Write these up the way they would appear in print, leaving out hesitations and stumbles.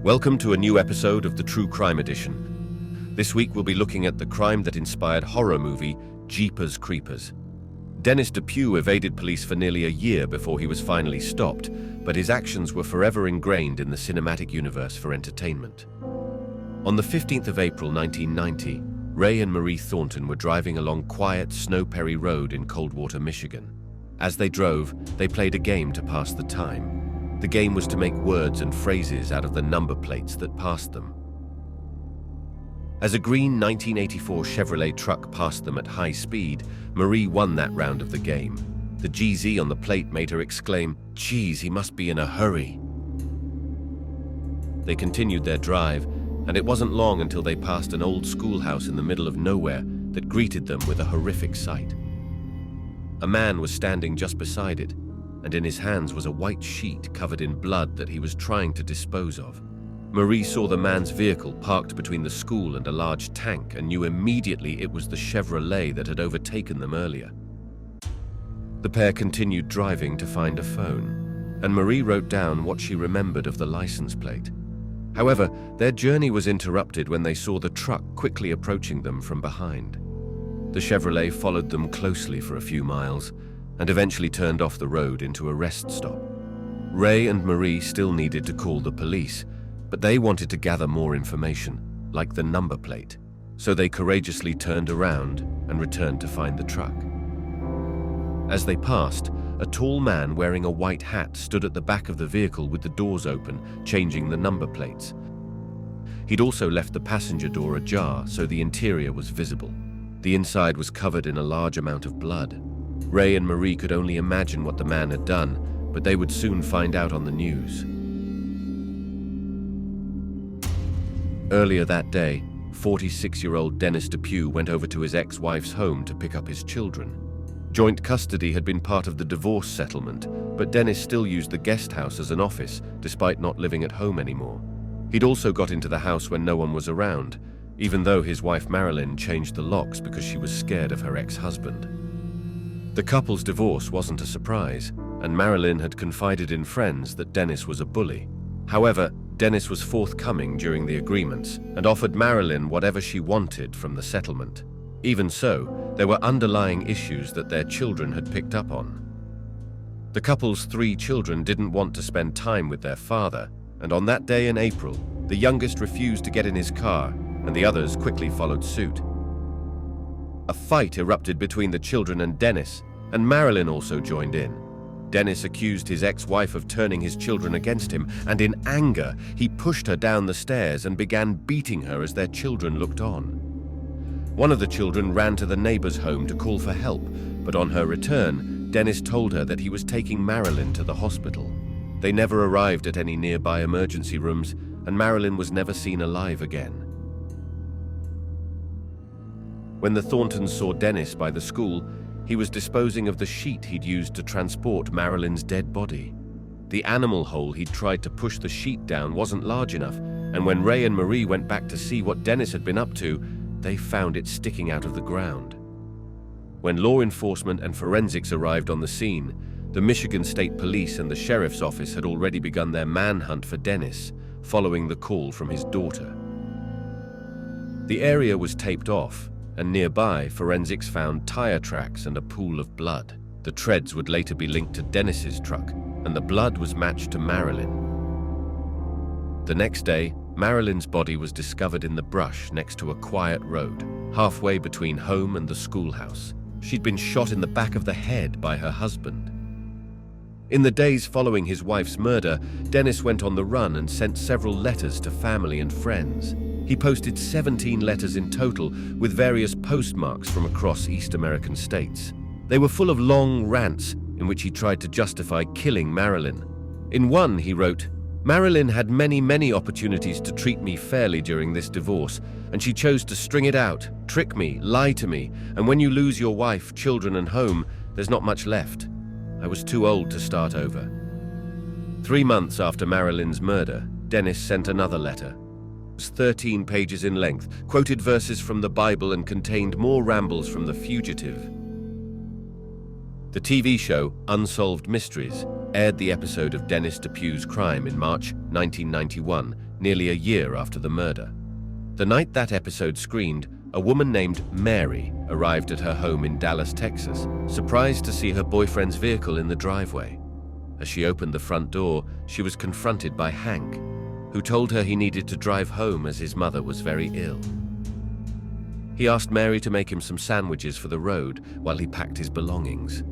Welcome to a new episode of the True Crime Edition. This week we'll be looking at the crime that inspired horror movie Jeepers Creepers. Dennis DePue evaded police for nearly a year before he was finally stopped, but his actions were forever ingrained in the cinematic universe for entertainment. On the 15th of April 1990, Ray and Marie Thornton were driving along quiet Snow Perry Road in Coldwater, Michigan. As they drove, they played a game to pass the time. The game was to make words and phrases out of the number plates that passed them. As a green 1984 Chevrolet truck passed them at high speed, Marie won that round of the game. The GZ on the plate made her exclaim, "Geez, he must be in a hurry." They continued their drive, and it wasn't long until they passed an old schoolhouse in the middle of nowhere that greeted them with a horrific sight. A man was standing just beside it, and in his hands was a white sheet covered in blood that he was trying to dispose of. Marie saw the man's vehicle parked between the school and a large tank and knew immediately it was the Chevrolet that had overtaken them earlier. The pair continued driving to find a phone, and Marie wrote down what she remembered of the license plate. However, their journey was interrupted when they saw the truck quickly approaching them from behind. The Chevrolet followed them closely for a few miles, and eventually turned off the road into a rest stop. Ray and Marie still needed to call the police, but they wanted to gather more information, like the number plate, so they courageously turned around and returned to find the truck. As they passed, a tall man wearing a white hat stood at the back of the vehicle with the doors open, changing the number plates. He'd also left the passenger door ajar so the interior was visible. The inside was covered in a large amount of blood. Ray and Marie could only imagine what the man had done, but they would soon find out on the news. Earlier that day, 46-year-old Dennis DePue went over to his ex-wife's home to pick up his children. Joint custody had been part of the divorce settlement, but Dennis still used the guest house as an office, despite not living at home anymore. He'd also got into the house when no one was around, even though his wife Marilyn changed the locks because she was scared of her ex-husband. The couple's divorce wasn't a surprise, and Marilyn had confided in friends that Dennis was a bully. However, Dennis was forthcoming during the agreements and offered Marilyn whatever she wanted from the settlement. Even so, there were underlying issues that their children had picked up on. The couple's 3 children didn't want to spend time with their father, and on that day in April, the youngest refused to get in his car, and the others quickly followed suit. A fight erupted between the children and Dennis, and Marilyn also joined in. Dennis accused his ex-wife of turning his children against him, and in anger, he pushed her down the stairs and began beating her as their children looked on. One of the children ran to the neighbor's home to call for help, but on her return, Dennis told her that he was taking Marilyn to the hospital. They never arrived at any nearby emergency rooms, and Marilyn was never seen alive again. When the Thorntons saw Dennis by the school, he was disposing of the sheet he'd used to transport Marilyn's dead body. The animal hole he'd tried to push the sheet down wasn't large enough, and when Ray and Marie went back to see what Dennis had been up to, they found it sticking out of the ground. When law enforcement and forensics arrived on the scene, the Michigan State Police and the Sheriff's Office had already begun their manhunt for Dennis, following the call from his daughter. The area was taped off, and nearby, forensics found tire tracks and a pool of blood. The treads would later be linked to Dennis's truck, and the blood was matched to Marilyn. The next day, Marilyn's body was discovered in the brush next to a quiet road, halfway between home and the schoolhouse. She'd been shot in the back of the head by her husband. In the days following his wife's murder, Dennis went on the run and sent several letters to family and friends. He posted 17 letters in total, with various postmarks from across East American states. They were full of long rants in which he tried to justify killing Marilyn. In one, he wrote, "Marilyn had many opportunities to treat me fairly during this divorce, and she chose to string it out, trick me, lie to me, and when you lose your wife, children, and home, there's not much left. I was too old to start over." 3 months after Marilyn's murder, Dennis sent another letter. It was 13 pages in length, quoted verses from the Bible, and contained more rambles from the fugitive. The TV show Unsolved Mysteries aired the episode of Dennis DePue's crime in March 1991, nearly a year after the murder. The night that episode screened, a woman named Mary arrived at her home in Dallas, Texas, surprised to see her boyfriend's vehicle in the driveway. As she opened the front door, she was confronted by Hank, who told her he needed to drive home as his mother was very ill. He asked Mary to make him some sandwiches for the road while he packed his belongings.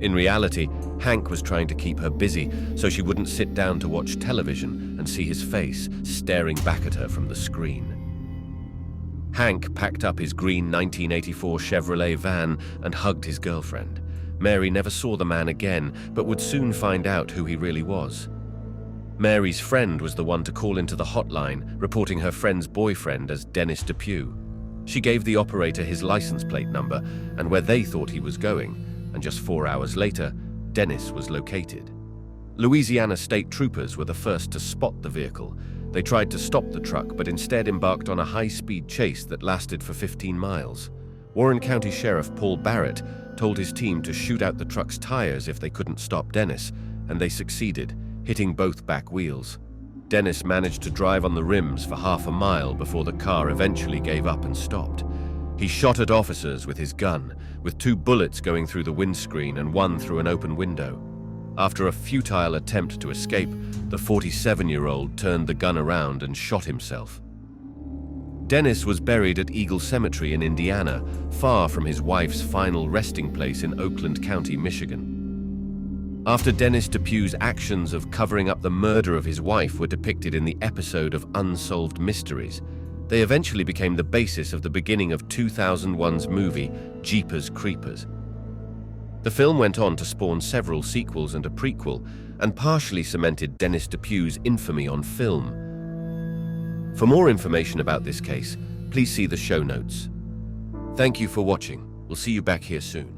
In reality, Hank was trying to keep her busy so she wouldn't sit down to watch television and see his face staring back at her from the screen. Hank packed up his green 1984 Chevrolet van and hugged his girlfriend. Mary never saw the man again, but would soon find out who he really was. Mary's friend was the one to call into the hotline, reporting her friend's boyfriend as Dennis DePue. She gave the operator his license plate number and where they thought he was going, and just 4 hours later, Dennis was located. Louisiana state troopers were the first to spot the vehicle. They tried to stop the truck, but instead embarked on a high-speed chase that lasted for 15 miles. Warren County Sheriff Paul Barrett told his team to shoot out the truck's tires if they couldn't stop Dennis, and they succeeded, hitting both back wheels. Dennis managed to drive on the rims for half a mile before the car eventually gave up and stopped. He shot at officers with his gun, with 2 bullets going through the windscreen and 1 through an open window. After a futile attempt to escape, the 47-year-old turned the gun around and shot himself. Dennis was buried at Eagle Cemetery in Indiana, far from his wife's final resting place in Oakland County, Michigan. After Dennis DePue's actions of covering up the murder of his wife were depicted in the episode of Unsolved Mysteries, they eventually became the basis of the beginning of 2001's movie Jeepers Creepers. The film went on to spawn several sequels and a prequel, and partially cemented Dennis DePue's infamy on film. For more information about this case, please see the show notes. Thank you for watching. We'll see you back here soon.